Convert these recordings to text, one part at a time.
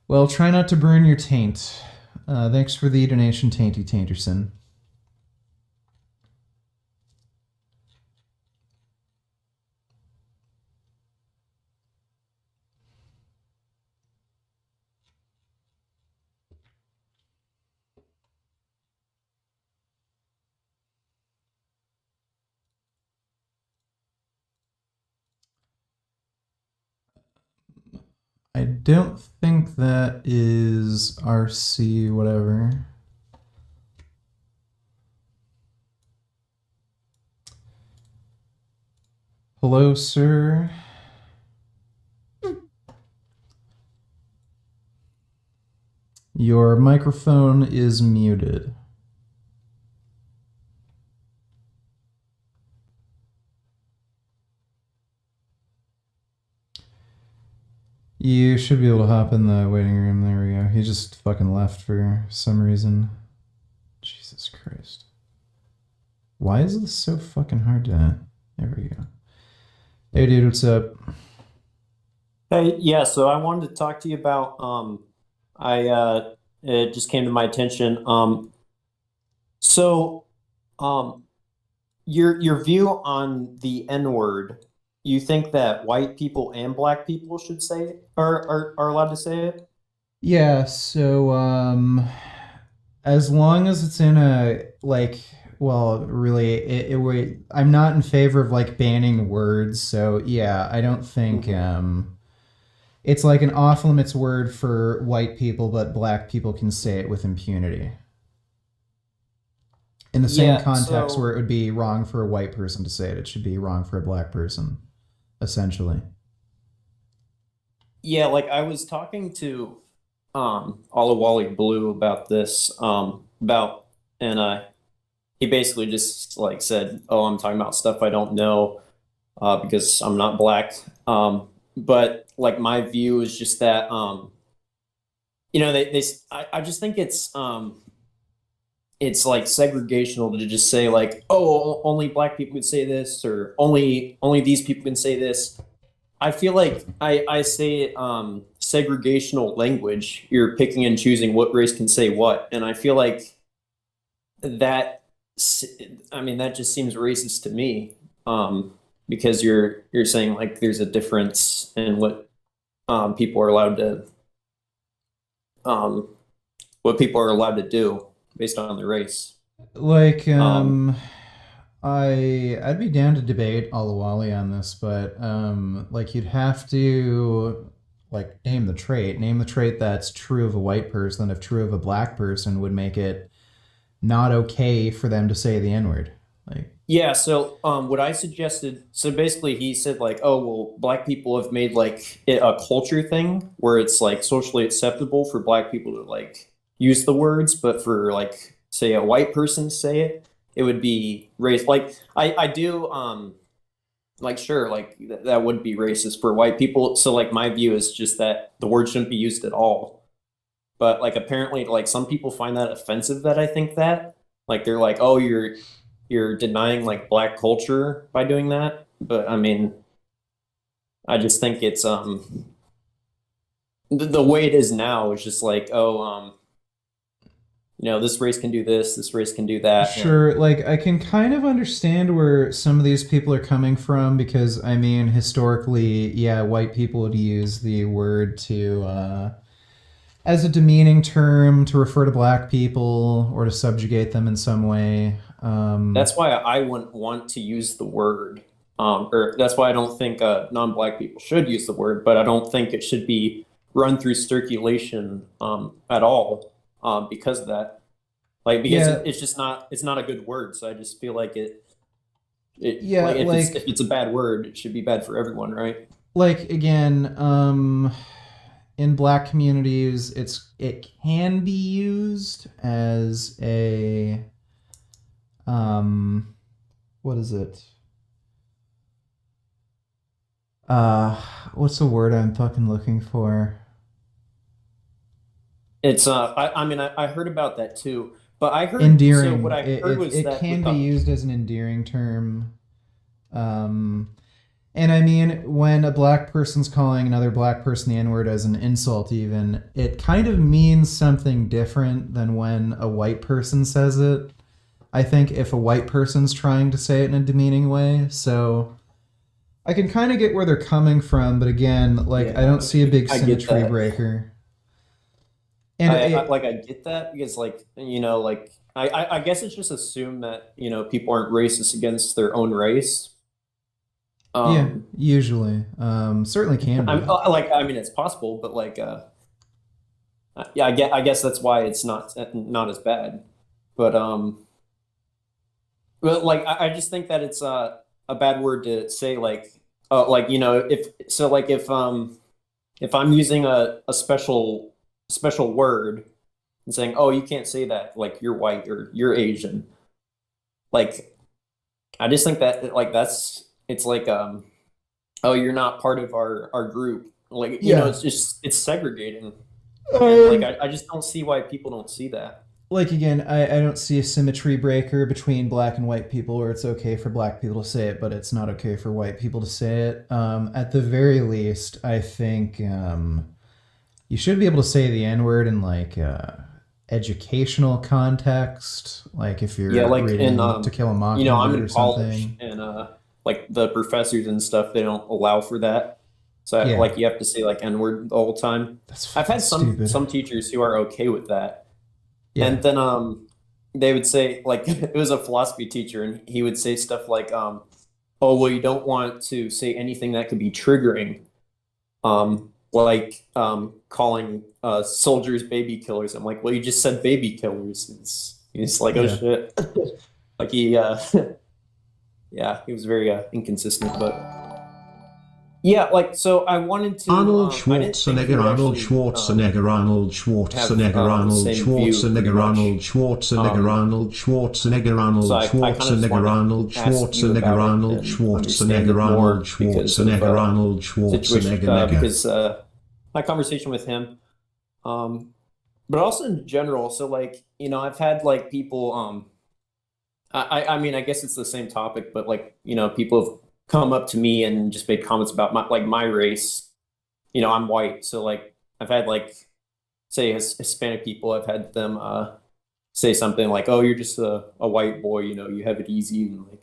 Well, try not to burn your taint. Thanks for the donation, Tainty Tainterson. I don't think that is RC whatever. Hello, sir. Your microphone is muted. You should be able to hop in the waiting room. There we go. He just fucking left for some reason. Jesus Christ. Why is this so fucking hard to... There we go. Hey, dude, what's up? Hey, yeah, so I wanted to talk to you about it just came to my attention. So your view on the N-word, you think that white people and black people should say it, are allowed to say it? Yeah, so as long as it's in a like, well, really, I'm not in favor of like banning words. So yeah, I don't think it's like an off limits word for white people, but black people can say it with impunity. In the same Yeah, context where so it would be wrong for a white person to say it, it should be wrong for a black person, essentially. yeah, like I was talking to Olawale Blue about this, about and he basically just like said, "Oh, I'm talking about stuff I don't know because I'm not black." But like my view is just that I just think it's like segregational to just say like, "Oh, only black people can say this," or only these people can say this. I feel like I say segregational language. You're picking and choosing what race can say what, and I feel like that I mean that just seems racist to me, because you're saying like there's a difference in people are allowed to um, what people are allowed to do based on their race. Like, Um, I'd be down to debate Alawali on this, but like you'd have to like name the trait that's true of a white person, if true of a black person would make it not okay for them to say the N-word. Like, yeah, so what I suggested, so basically he said like, oh well, black people have made like it a culture thing where it's like socially acceptable for black people to like use the words, but for like say a white person to say it, it would be race. Like I do like sure like that would be racist for white people. So like my view is just that the word shouldn't be used at all. But like apparently like some people find that offensive that I think that. Like they're like, "Oh, you're denying like black culture by doing that." But I mean, I just think it's the way it is now is just like, "Oh, this race can do this race can do that." And sure, like I can kind of understand where some of these people are coming from because I mean, historically, yeah, white people would use the word to as a demeaning term to refer to black people or to subjugate them in some way. that's why I wouldn't want to use the word. Or that's why I don't think non-black people should use the word, but I don't think it should be run through circulation at all because of that. Like because Yeah, it's not a good word. So I just feel like it yeah, like if like it's a bad word, it should be bad for everyone, right? like again, in black communities, it can be used as a um, what is it? Uh, what's the word I'm fucking looking for? It's I mean I heard about that too, but I heard so what Endearing. I It, heard it was it that can with be the used as an endearing term. Um, And I mean, when a black person's calling another black person the N-word as an insult, even, it kind of means something different than when a white person says it. I think if a white person's trying to say it in a demeaning way. So I can kind of get where they're coming from, but again, like, Yeah, I don't see a big I get symmetry that. breaker. And I get that because like like I guess it's just assumed that people aren't racist against their own race. yeah, Um, usually, certainly can I'm be. like I mean it's possible, but like yeah, I guess that's why it's not as bad. But like I just think that it's a bad word to say like if so like if I'm using a special word and saying, "Oh, you can't say that," like you're white or you're Asian. Like I just think that like that's it's like oh, you're not part of our group. Like Yeah. it's segregating, and like Um, I just don't see why people don't see that. like again, I don't see a symmetry breaker between black and white people where it's okay for black people to say it, but it's not okay for white people to say it. At the very least, I think you should be able to say the N word in like educational context, like if Yeah, you're like in reading To Kill a I'm Mockingbird or in college something. and like the professors and stuff they don't allow for that. So Yeah, like you have to say like N-word the whole time. that's I've fucking had stupid. some teachers who are okay with that. Yeah, And then they would say like it was a philosophy teacher and he would say stuff like oh well you don't want to say anything that could be triggering. Like calling soldiers baby killers. I'm like, well you just said baby killers. It's like, oh yeah. shit. Like he yeah, he was very inconsistent, but yeah, like so I wanted to Arnold I didn't think we Schwarzenegger, would Arnold actually Schwarzenegger, Arnold have Schwarzenegger, the Arnold same view pretty Schwarzenegger, Arnold much. Schwarzenegger, Um, Arnold Schwarzenegger, so Arnold I kind of just Schwarzenegger, want to Arnold ask you Schwarzenegger, about it Arnold and understand Schwarzenegger, it Arnold more because of Schwarzenegger, Arnold situation Schwarzenegger. because my conversation with him. Um, but also in general, so like, I've had like people I mean I guess it's the same topic, but like, people have come up to me and just made comments about my race. I'm white, so like I've had like say Hispanic people, I've had them say something like, "Oh, you're just a white boy, you have it easy," and like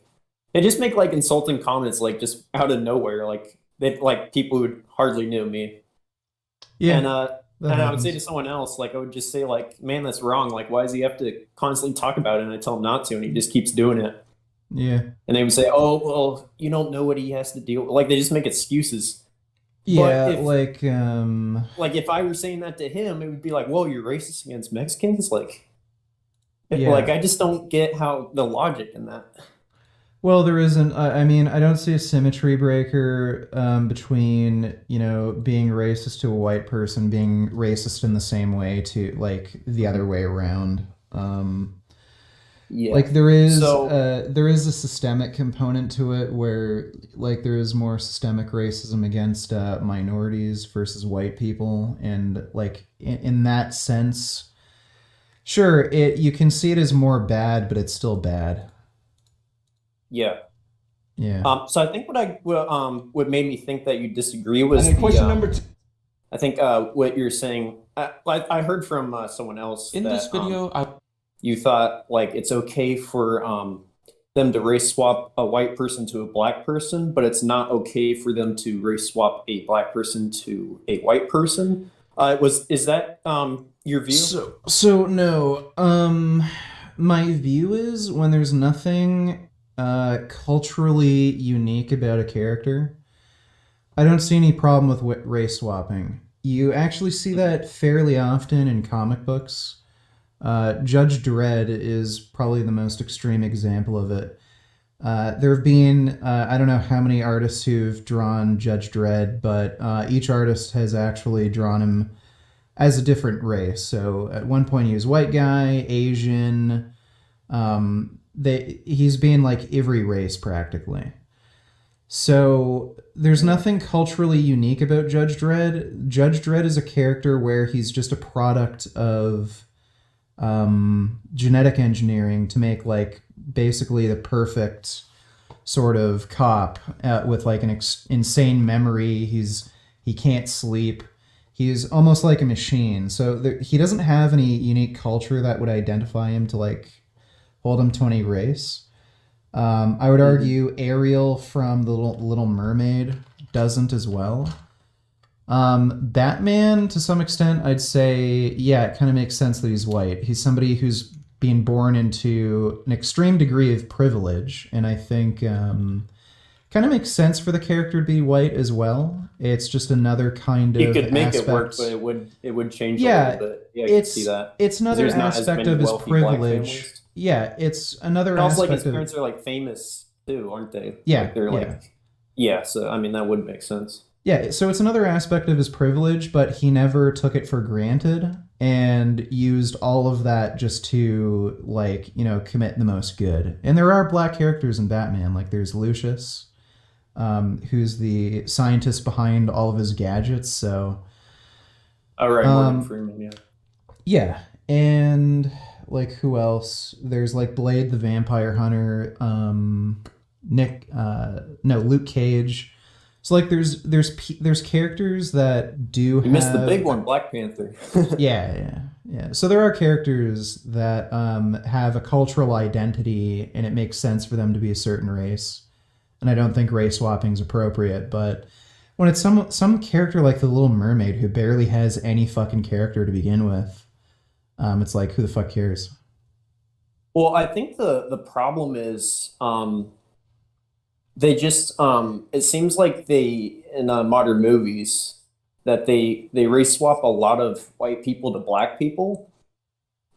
they just make like insulting comments like just out of nowhere, like they like people who hardly knew me, Yeah, and that and I would say to happens. someone else, like I would just say like, "Man, that's wrong. Like, why does he have to constantly talk about it?" And I tell him not to, and he just keeps doing it. Yeah. And they would say, "Oh, well, you don't know what he has to deal with." Like they just make excuses. But Yeah, if I were saying that to him, it would be like, "Whoa, you're racist against Mexicans?" Like yeah. I just don't get how the logic in that. Well, there isn't. I mean, I don't see a symmetry breaker between being racist to a white person being racist in the same way to like the other way around. Yeah. Like So there is a systemic component to it where like there is more systemic racism against minorities versus white people, and like in that sense, sure, it you can see it as more bad, but it's still bad. yeah. Yeah. So I think what made me think that you disagree And was then the question number two. I think what you're saying. I heard from someone else In this that video, I you thought like it's okay for them to race swap a white person to a black person, but it's not okay for them to race swap a black person to a white person. Was is that your view? So no. My view is when there's nothing culturally unique about a character, I don't see any problem with race swapping. You actually see that fairly often in comic books. Judge Dredd is probably the most extreme example of it. There have been, I don't know how many artists who've drawn Judge Dredd, but each artist has actually drawn him as a different race. So at one point he was white guy, Asian. He's being like every race practically. So there's nothing culturally unique about Judge Dredd. Judge Dredd is a character where he's just a product of genetic engineering to make like basically the perfect sort of cop with like an insane memory. He can't sleep. He's almost like a machine. So he doesn't have any unique culture that would identify him to like hold him to any race. I would argue Ariel from the Little Mermaid doesn't as well. Batman, to some extent, I'd say, yeah, it kind of makes sense that he's white. He's somebody who's being born into an extreme degree of privilege, and I think kind of makes sense for the character to be white as well. It's just another kind of You could make aspect. it work, but it would change Yeah, a little bit. Yeah, I can see that. It's another There's not as aspect many of his wealthy black privilege. families. Yeah, it's another And also, like, his aspect of parents are like famous too, aren't they? Yeah, Like, they're yeah. like, yeah. So I mean, that would make sense. Yeah, so it's another aspect of his privilege, but he never took it for granted and used all of that just to, like, you know, commit the most good. And there are black characters in Batman. Like, there's Lucius, who's the scientist behind all of his gadgets. So, All right, Morgan Freeman. Yeah. yeah. And, like, who else? There's, like, Blade the Vampire Hunter, Luke Cage. So like there's characters that do You have... missed the big one, Black Panther. yeah. So there are characters that have a cultural identity, and it makes sense for them to be a certain race. And I don't think race swapping is appropriate, but when it's some character like the Little Mermaid who barely has any fucking character to begin with, it's like, who the fuck cares? Well, I think the problem is they just it seems like they in modern movies that they race swap a lot of white people to black people,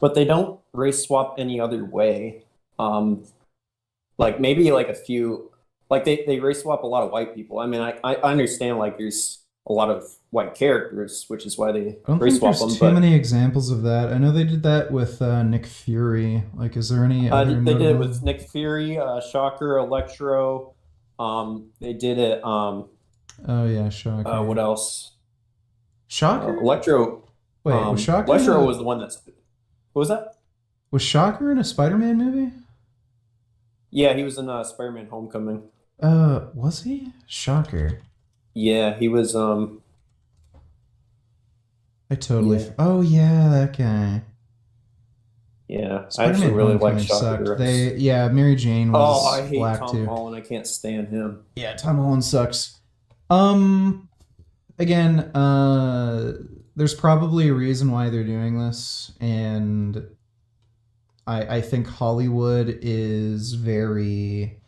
but they don't race swap any other way. Like maybe like a few, like they race swap a lot of white people. I mean, I understand like there's a lot of white characters, which is why they I don't race think swap there's them. too But many examples of that. I know they did that with Nick Fury. Like, is there any other they did it notable- with Nick Fury, Shocker, Electro. They did it. Oh yeah, Shocker. What else? Shocker? Electro. Wait, was Shocker? Electro was the one that's. What was that? Was Shocker in a Spider-Man movie? Yeah, he was in Spider-Man: Homecoming. Was he? Shocker. Yeah, he was. I totally. Yeah. Oh yeah, that guy. Yeah, I Spider-Man actually really like Homecoming Shocker. sucked. Mary Jane was Oh, I hate black Tom too. Holland. I can't stand him. Yeah, Tom Holland sucks. Again, there's probably a reason why they're doing this, and I think Hollywood is very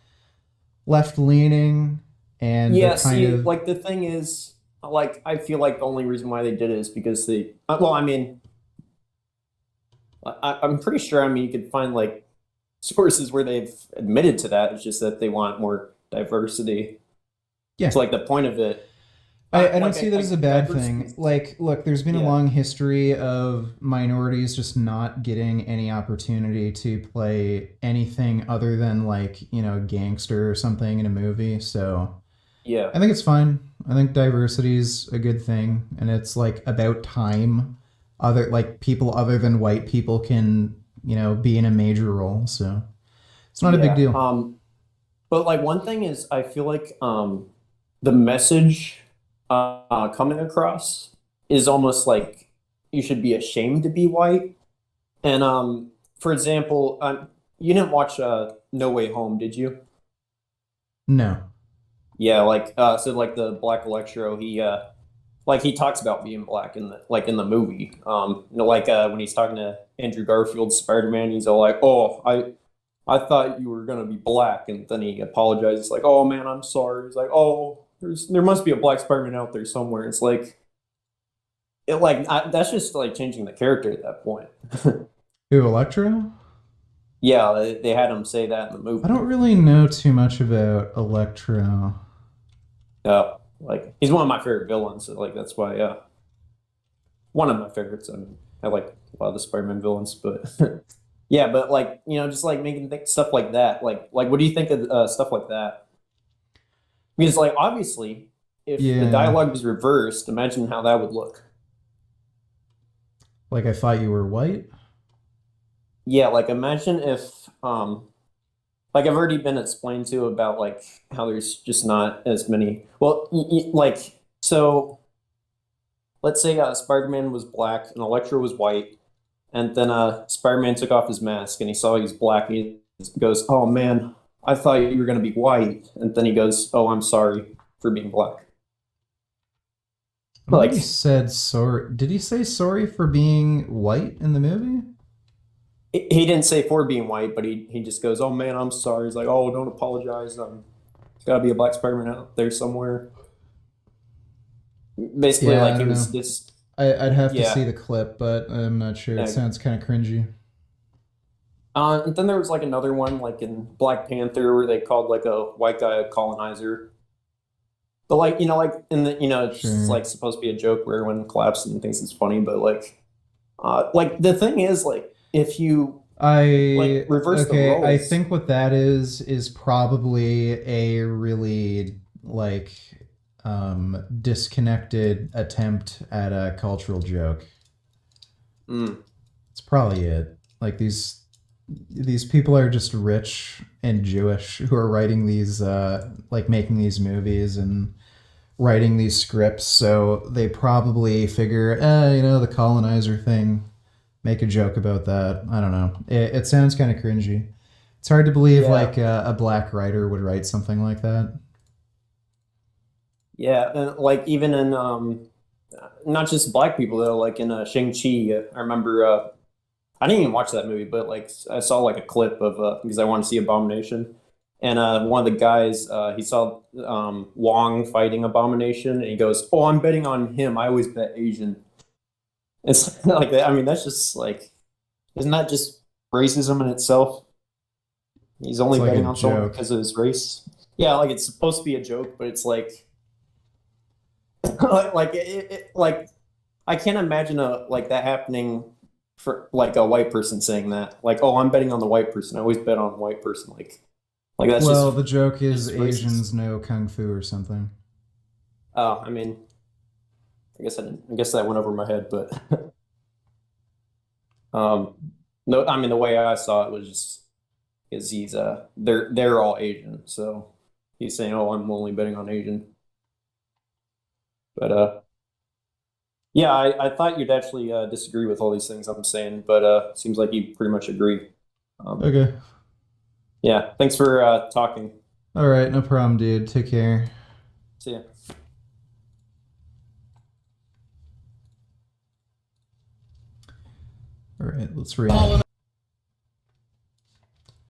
left-leaning, and Yeah, they're kind of like the thing is, like I feel like the only reason why they did it is because they. Well, I mean. I'm pretty sure. I mean, you could find like sources where they've admitted to that. It's just that they want more diversity. Yeah. It's like the point of it. I don't Like, see that as a bad diversity- thing. Like, look, there's been a Yeah. long history of minorities just not getting any opportunity to play anything other than, like, you know, gangster or something in a movie. So Yeah. I think it's fine. I think diversity is a good thing, and it's like about time people other than white people can, you know, be in a major role. So it's not a big deal. But like one thing is, I feel like the message coming across is almost like you should be ashamed to be white. And for example, you didn't watch No Way Home, did you? No. Yeah, like so like the Black Electro, he talks about being black in the movie. You know, like when he's talking to Andrew Garfield's Spider-Man, he's all like, "Oh, I thought you were gonna be black," and then he apologizes, like, "Oh man, I'm sorry." He's like, "Oh, there must be a black Spider-Man out there somewhere." It's like, that's just like changing the character at that point. Who, Electro? Yeah, they had him say that in the movie. I don't really know too much about Electro. Like he's one of my favorite villains. So, like that's why, one of my favorites. I like a lot of the Spider-Man villains, but yeah, but like you know, just like making stuff like that. Like what do you think of stuff like that? Because like obviously, if the dialogue was reversed, imagine how that would look. Like, I thought you were white? Yeah, like imagine if like I've already been explained to about like how there's just not as many. Well, like so, let's say Spider-Man was black and Electro was white, and then Spider-Man took off his mask and he saw he's black and he goes, "Oh man, I thought you were gonna be white," and then he goes, "Oh, I'm sorry for being black." I think Like he said sorry. Did he say sorry for being white in the movie? he didn't say for being white, but he just goes, "Oh man, I'm sorry." He's like, "Oh, don't apologize. There's got to be a black Spider-Man out there somewhere." Basically, Yeah, I like he don't was know. this. I'd have to see Yeah. the clip, but I'm not sure. It Yeah. sounds kind of cringy. And then there was like another one, like in Black Panther, where they called like a white guy a colonizer. But like like in the it's Sure. like supposed to be a joke where everyone claps and thinks it's funny. But like the thing is, like if you like reverse the Okay, I roles. think what that is probably a really like disconnected attempt at a cultural joke. Mm, It's probably it. Like these people are just rich and Jewish who are writing these like making these movies and writing these scripts, so they probably figure, the colonizer thing, make a joke about that. I don't know. It sounds kind of cringy. It's hard to believe yeah, like a black writer would write something like that. yeah, and like even in not just black people though, like in Shang-Chi, I remember I didn't even watch that movie, but like I saw like a clip of because I wanted to see Abomination, and one of the guys he saw Wong fighting Abomination, and he goes, "Oh, I'm betting on him. I always bet Asian." It's like that. I mean, that's just like, isn't that just racism in itself? He's It's only like a betting on someone joke. because of his race. Yeah, like it's supposed to be a joke, but it's like, like like I can't imagine a like that happening for like a white person saying that. Like, oh, I'm betting on the white person. I always bet on the white person. Like that's Well, the joke is just racist. Asians know kung fu or something. Oh, I mean, I guess I didn't. I guess that went over my head, but um, no, I mean the way I saw it was just is he's they're all Asian, so he's saying, oh, I'm only betting on Asian, but yeah, I thought you'd actually disagree with all these things I'm saying, but seems like you pretty much agree. Um, Okay. yeah, thanks for talking. All right, no problem, dude. Take care. See ya. All right, let's react.